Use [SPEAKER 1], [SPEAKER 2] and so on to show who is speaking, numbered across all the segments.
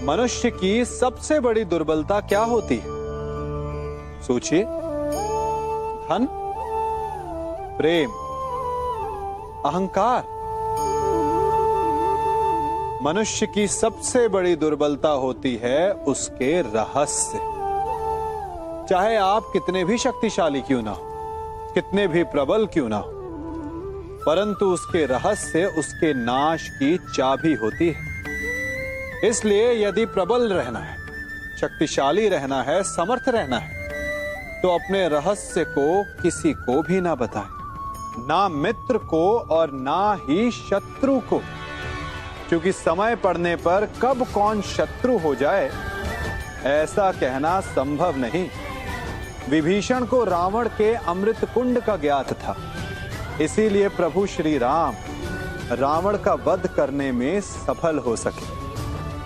[SPEAKER 1] मनुष्य की सबसे बड़ी दुर्बलता क्या होती है? सोचिए। धन, प्रेम, अहंकार। मनुष्य की सबसे बड़ी दुर्बलता होती है उसके रहस्य। चाहे आप कितने भी शक्तिशाली क्यों ना हो, कितने भी प्रबल क्यों ना हो, परंतु उसके रहस्य उसके नाश की चाबी होती है। इसलिए यदि प्रबल रहना है, शक्तिशाली रहना है, समर्थ रहना है, तो अपने रहस्य को किसी को भी ना बताएं, ना मित्र को और ना ही शत्रु को, क्योंकि समय पड़ने पर कब कौन शत्रु हो जाए ऐसा कहना संभव नहीं। विभीषण को रावण के अमृत कुंड का ज्ञात था, इसीलिए प्रभु श्री राम रावण का वध करने में सफल हो सके।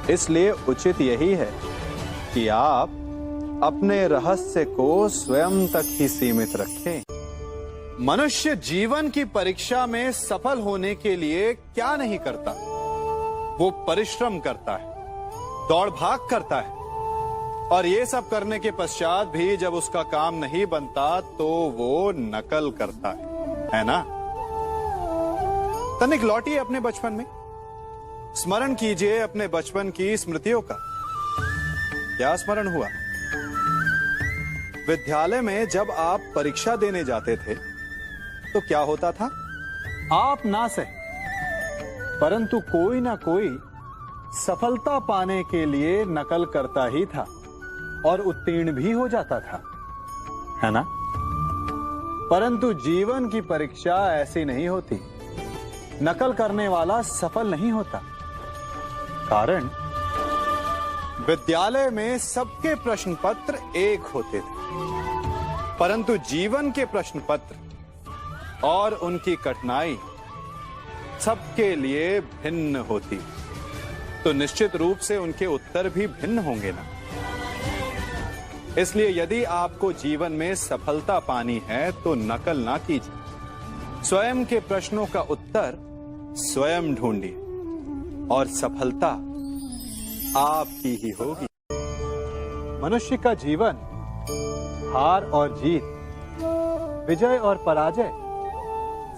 [SPEAKER 1] इसलिए उचित यही है कि आप अपने रहस्य को स्वयं तक ही सीमित रखें। मनुष्य जीवन की परीक्षा में सफल होने के लिए क्या नहीं करता? वो परिश्रम करता है, दौड़ भाग करता है, और ये सब करने के पश्चात भी जब उसका काम नहीं बनता तो वो नकल करता है ना? तनिक लौटिए अपने बचपन में, स्मरण कीजिए अपने बचपन की स्मृतियों का। क्या स्मरण हुआ? विद्यालय में जब आप परीक्षा देने जाते थे तो क्या होता था? आप ना सहे, परंतु कोई ना कोई सफलता पाने के लिए नकल करता ही था और उत्तीर्ण भी हो जाता था, है ना? परंतु जीवन की परीक्षा ऐसी नहीं होती। नकल करने वाला सफल नहीं होता। कारण विद्यालय में सबके प्रश्न पत्र एक होते थे, परंतु जीवन के प्रश्न पत्र और उनकी कठिनाई सबके लिए भिन्न होती, तो निश्चित रूप से उनके उत्तर भी भिन्न होंगे ना। इसलिए यदि आपको जीवन में सफलता पानी है तो नकल ना कीजिए, स्वयं के प्रश्नों का उत्तर स्वयं ढूंढिए और सफलता आपकी ही होगी। मनुष्य का जीवन हार और जीत, विजय और पराजय,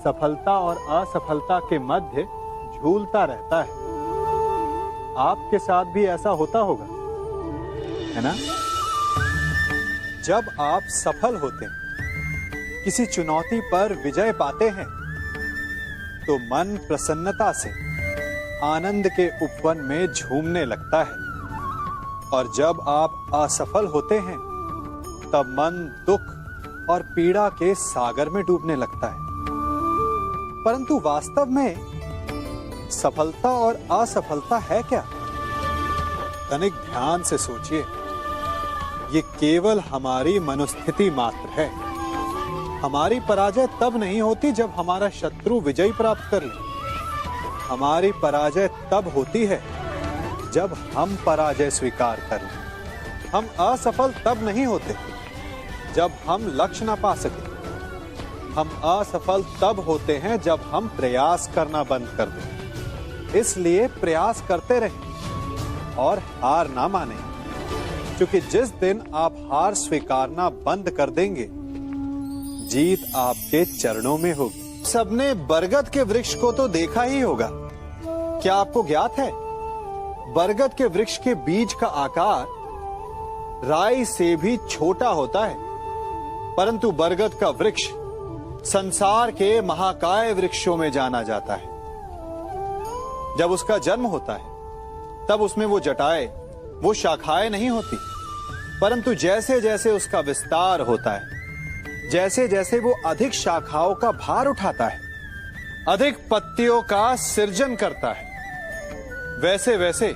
[SPEAKER 1] सफलता और असफलता के मध्य झूलता रहता है। आपके साथ भी ऐसा होता होगा, है ना? जब आप सफल होते हैं, किसी चुनौती पर विजय पाते हैं, तो मन प्रसन्नता से आनंद के उपवन में झूमने लगता है, और जब आप असफल होते हैं तब मन दुख और पीड़ा के सागर में डूबने लगता है। परंतु वास्तव में सफलता और असफलता है क्या? तनिक ध्यान से सोचिए। ये केवल हमारी मनोस्थिति मात्र है। हमारी पराजय तब नहीं होती जब हमारा शत्रु विजय प्राप्त कर ले। हमारी पराजय तब होती है जब हम पराजय स्वीकार कर लें। हम असफल तब नहीं होते जब हम लक्ष्य ना पा सके। हम असफल तब होते हैं जब हम प्रयास करना बंद कर दें। इसलिए प्रयास करते रहें और हार ना माने, क्योंकि जिस दिन आप हार स्वीकारना बंद कर देंगे, जीत आपके चरणों में होगी। सबने बरगद के वृक्ष को तो देखा ही होगा। क्या आपको ज्ञात है, बरगद के वृक्ष के बीज का आकार राई से भी छोटा होता है, परंतु बरगद का वृक्ष संसार के महाकाय वृक्षों में जाना जाता है। जब उसका जन्म होता है तब उसमें वो जटाएं, वो शाखाएं नहीं होती, परंतु जैसे जैसे उसका विस्तार होता है, जैसे जैसे वो अधिक शाखाओं का भार उठाता है, अधिक पत्तियों का सृजन करता है, वैसे वैसे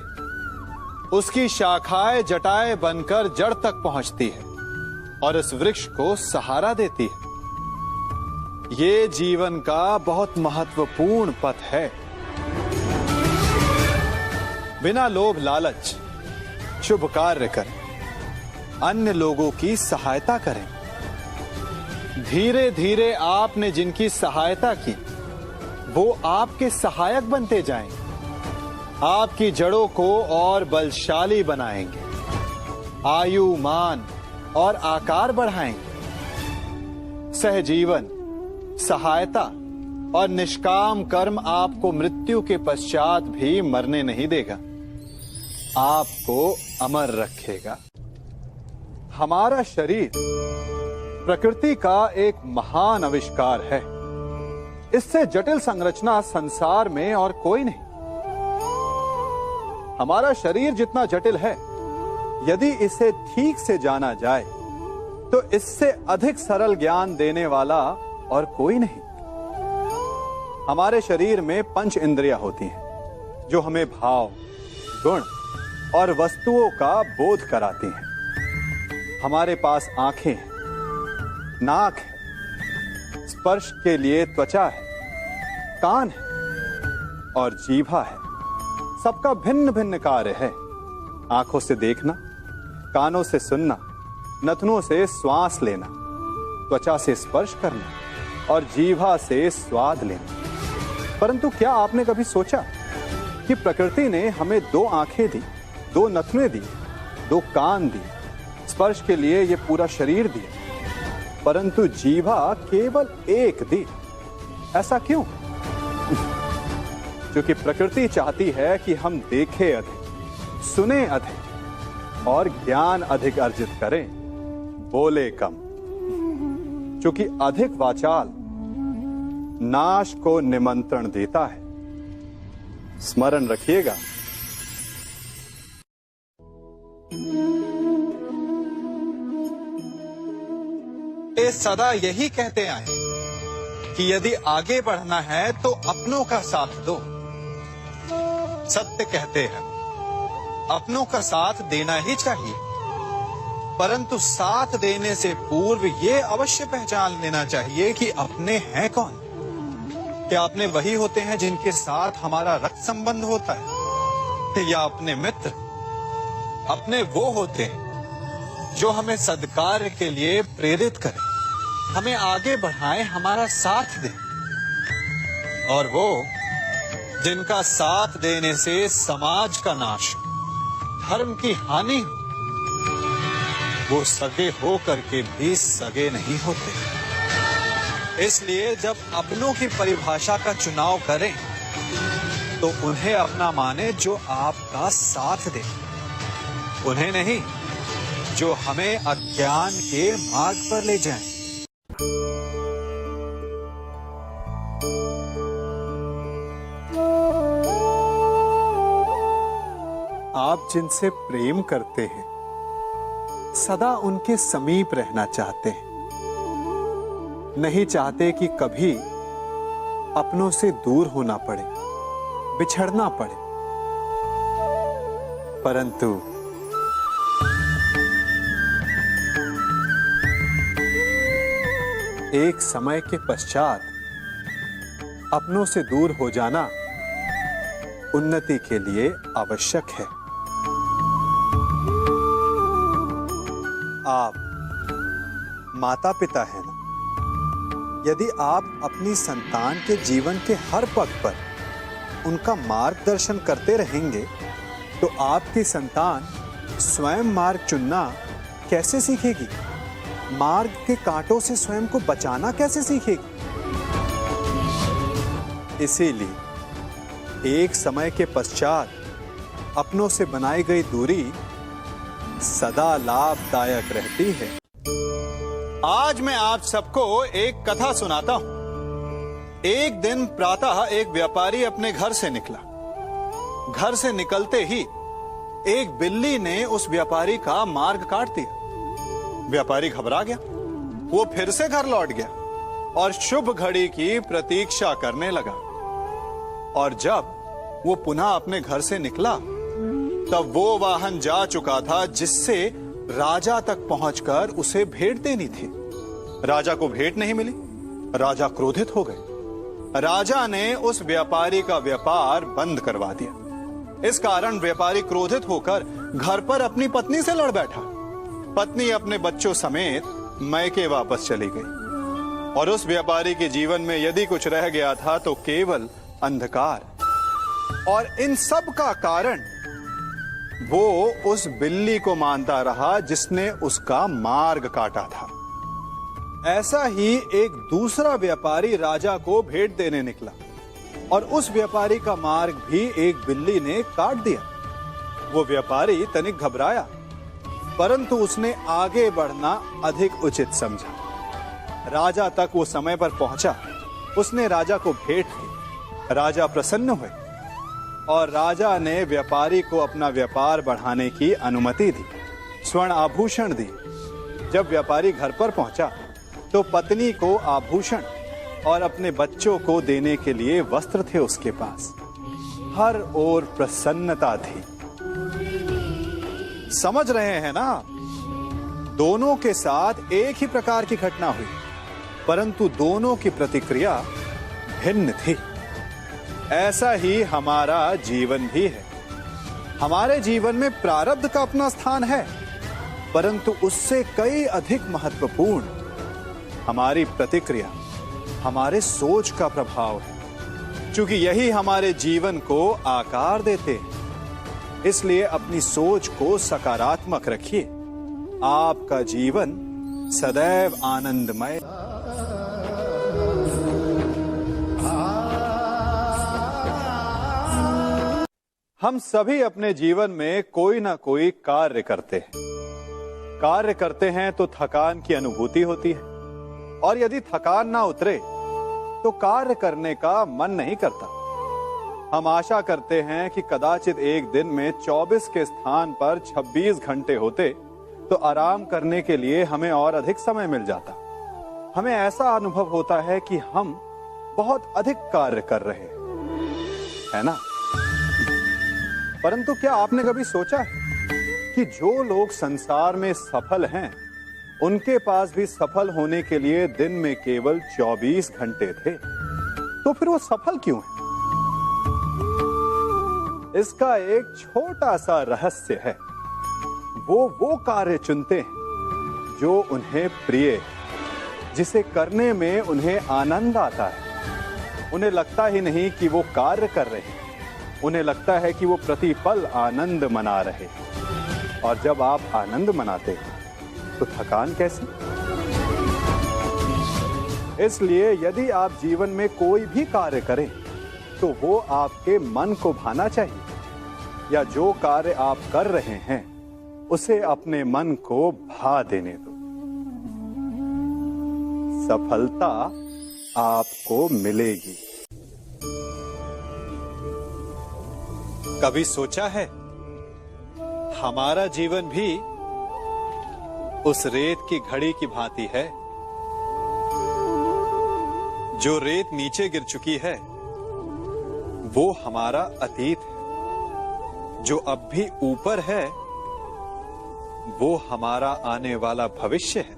[SPEAKER 1] उसकी शाखाएं जटाएं बनकर जड़ तक पहुंचती है और इस वृक्ष को सहारा देती है। ये जीवन का बहुत महत्वपूर्ण पथ है। बिना लोभ लालच शुभ कार्य करें, अन्य लोगों की सहायता करें। धीरे धीरे आपने जिनकी सहायता की वो आपके सहायक बनते जाएं। आपकी जड़ों को और बलशाली बनाएंगे, आयु, मान और आकार बढ़ाएंगे। सहजीवन, सहायता और निष्काम कर्म आपको मृत्यु के पश्चात भी मरने नहीं देगा, आपको अमर रखेगा। हमारा शरीर प्रकृति का एक महान आविष्कार है। इससे जटिल संरचना संसार में और कोई नहीं। हमारा शरीर जितना जटिल है, यदि इसे ठीक से जाना जाए तो इससे अधिक सरल ज्ञान देने वाला और कोई नहीं। हमारे शरीर में 5 इंद्रियां होती हैं जो हमें भाव, गुण और वस्तुओं का बोध कराती हैं। हमारे पास आंखें हैं, नाक है, स्पर्श के लिए त्वचा है, कान है और जीभा है। सबका भिन्न भिन्न कार्य है। आंखों से देखना, कानों से सुनना, नथनों से श्वास लेना, त्वचा से स्पर्श करना और जीभा से स्वाद लेना। परंतु क्या आपने कभी सोचा कि प्रकृति ने हमें 2 आंखें दी, 2 नथुनें दी, 2 कान दी, स्पर्श के लिए ये पूरा शरीर दिया, परंतु जीभा केवल 1 दी? ऐसा क्यों? क्योंकि प्रकृति चाहती है कि हम देखें अधिक, सुने अधिक और ज्ञान अधिक अर्जित करें, बोले कम। क्योंकि अधिक वाचाल नाश को निमंत्रण देता है। स्मरण रखिएगा। ये सदा यही कहते आए कि यदि आगे बढ़ना है तो अपनों का साथ दो। सत्य कहते हैं, अपनों का साथ देना ही चाहिए, परंतु साथ देने से पूर्व ये अवश्य पहचान लेना चाहिए कि अपने हैं कौन। क्या अपने वही होते हैं जिनके साथ हमारा रक्त संबंध होता है, या अपने मित्र? अपने वो होते हैं जो हमें सद्कार्य के लिए प्रेरित करें, हमें आगे बढ़ाएं, हमारा साथ दें। और वो जिनका साथ देने से समाज का नाश, धर्म की हानि हो, वो सगे हो करके भी सगे नहीं होते। इसलिए जब अपनों की परिभाषा का चुनाव करें तो उन्हें अपना माने जो आपका साथ दे, उन्हें नहीं जो हमें अज्ञान के मार्ग पर ले जाएं। आप जिनसे प्रेम करते हैं, सदा उनके समीप रहना चाहते हैं, नहीं चाहते कि कभी अपनों से दूर होना पड़े, बिछड़ना पड़े। परंतु एक समय के पश्चात अपनों से दूर हो जाना उन्नति के लिए आवश्यक है। आप माता पिता हैं ना? यदि आप अपनी संतान के जीवन के हर पग पर उनका मार्गदर्शन करते रहेंगे तो आपकी संतान स्वयं मार्ग चुनना कैसे सीखेगी? मार्ग के कांटों से स्वयं को बचाना कैसे सीखेगी? इसीलिए एक समय के पश्चात अपनों से बनाई गई दूरी सदा लाभदायक रहती है। आज मैं आप सबको एक कथा सुनाता हूं। एक दिन प्रातः एक व्यापारी अपने घर से निकला। घर से निकलते ही एक बिल्ली ने उस व्यापारी का मार्ग काट दिया। व्यापारी घबरा गया। वो फिर से घर लौट गया और शुभ घड़ी की प्रतीक्षा करने लगा। और जब वो पुनः अपने घर से निकला तब वो वाहन जा चुका था जिससे राजा तक पहुंचकर उसे भेंट देनी थी। राजा को भेंट नहीं मिली। राजा क्रोधित हो गए। राजा ने उस व्यापारी का व्यापार बंद करवा दिया। इस कारण व्यापारी क्रोधित होकर घर पर अपनी पत्नी से लड़ बैठा। पत्नी अपने बच्चों समेत मैके वापस चली गई और उस व्यापारी के जीवन में यदि कुछ रह गया था तो केवल अंधकार, और इन सब का कारण वो उस बिल्ली को मानता रहा जिसने उसका मार्ग काटा था। ऐसा ही एक दूसरा व्यापारी राजा को भेंट देने निकला और उस व्यापारी का मार्ग भी एक बिल्ली ने काट दिया। वो व्यापारी तनिक घबराया, परंतु उसने आगे बढ़ना अधिक उचित समझा। राजा तक वो समय पर पहुंचा। उसने राजा को भेंट दी। राजा प्रसन्न हुए और राजा ने व्यापारी को अपना व्यापार बढ़ाने की अनुमति दी, स्वर्ण आभूषण दी। जब व्यापारी घर पर पहुंचा तो पत्नी को आभूषण और अपने बच्चों को देने के लिए वस्त्र थे उसके पास। हर ओर प्रसन्नता थी। समझ रहे हैं ना? दोनों के साथ एक ही प्रकार की घटना हुई, परंतु दोनों की प्रतिक्रिया भिन्न थी। ऐसा ही हमारा जीवन भी है। हमारे जीवन में प्रारब्ध का अपना स्थान है, परंतु उससे कई अधिक महत्वपूर्ण हमारी प्रतिक्रिया, हमारे सोच का प्रभाव है, क्योंकि यही हमारे जीवन को आकार देते हैं। इसलिए अपनी सोच को सकारात्मक रखिए। आपका जीवन सदैव आनंदमय। हम सभी अपने जीवन में कोई ना कोई कार्य करते हैं। कार्य करते हैं तो थकान की अनुभूति होती है, और यदि थकान ना उतरे तो कार्य करने का मन नहीं करता। हम आशा करते हैं कि कदाचित एक दिन में 24 के स्थान पर 26 घंटे होते तो आराम करने के लिए हमें और अधिक समय मिल जाता। हमें ऐसा अनुभव होता है कि हम बहुत अधिक कार्य कर रहे हैं, है ना? परंतु क्या आपने कभी सोचा है कि जो लोग संसार में सफल हैं, उनके पास भी सफल होने के लिए दिन में केवल 24 घंटे थे? तो फिर वो सफल क्यों हैं? इसका एक छोटा सा रहस्य है। वो कार्य चुनते हैं जो उन्हें प्रिय है, जिसे करने में उन्हें आनंद आता है। उन्हें लगता ही नहीं कि वो कार्य कर रहे हैं, उन्हें लगता है कि वो प्रतिपल आनंद मना रहे हैं। और जब आप आनंद मनाते हैं तो थकान कैसी? इसलिए यदि आप जीवन में कोई भी कार्य करें तो वो आपके मन को भाना चाहिए, या जो कार्य आप कर रहे हैं उसे अपने मन को भा देने दो। सफलता आपको मिलेगी। कभी सोचा है हमारा जीवन भी उस रेत की घड़ी की भांति है? जो रेत नीचे गिर चुकी है वो हमारा अतीत है, जो अब भी ऊपर है वो हमारा आने वाला भविष्य है,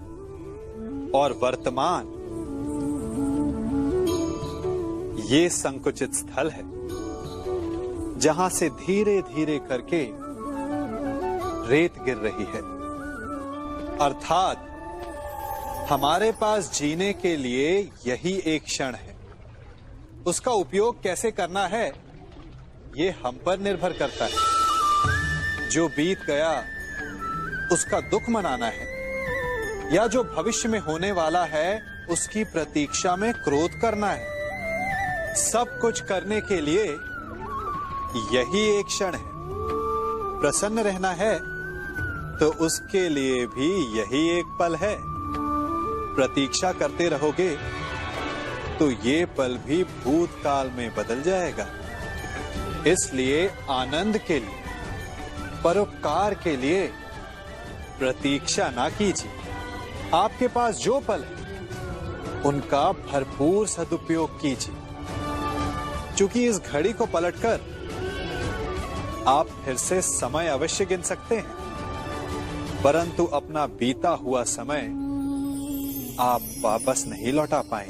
[SPEAKER 1] और वर्तमान ये संकुचित स्थल है जहां से धीरे धीरे करके रेत गिर रही है। अर्थात हमारे पास जीने के लिए यही एक क्षण है। उसका उपयोग कैसे करना है ये हम पर निर्भर करता है। जो बीत गया उसका दुख मनाना है, या जो भविष्य में होने वाला है उसकी प्रतीक्षा में क्रोध करना है। सब कुछ करने के लिए यही एक क्षण है। प्रसन्न रहना है तो उसके लिए भी यही एक पल है। प्रतीक्षा करते रहोगे तो ये पल भी भूतकाल में बदल जाएगा। इसलिए आनंद के लिए, परोपकार के लिए प्रतीक्षा ना कीजिए। आपके पास जो पल है उनका भरपूर सदुपयोग कीजिए, क्योंकि इस घड़ी को पलटकर आप फिर से समय अवश्य गिन सकते हैं, परंतु अपना बीता हुआ समय आप वापस नहीं लौटा पाएंगे।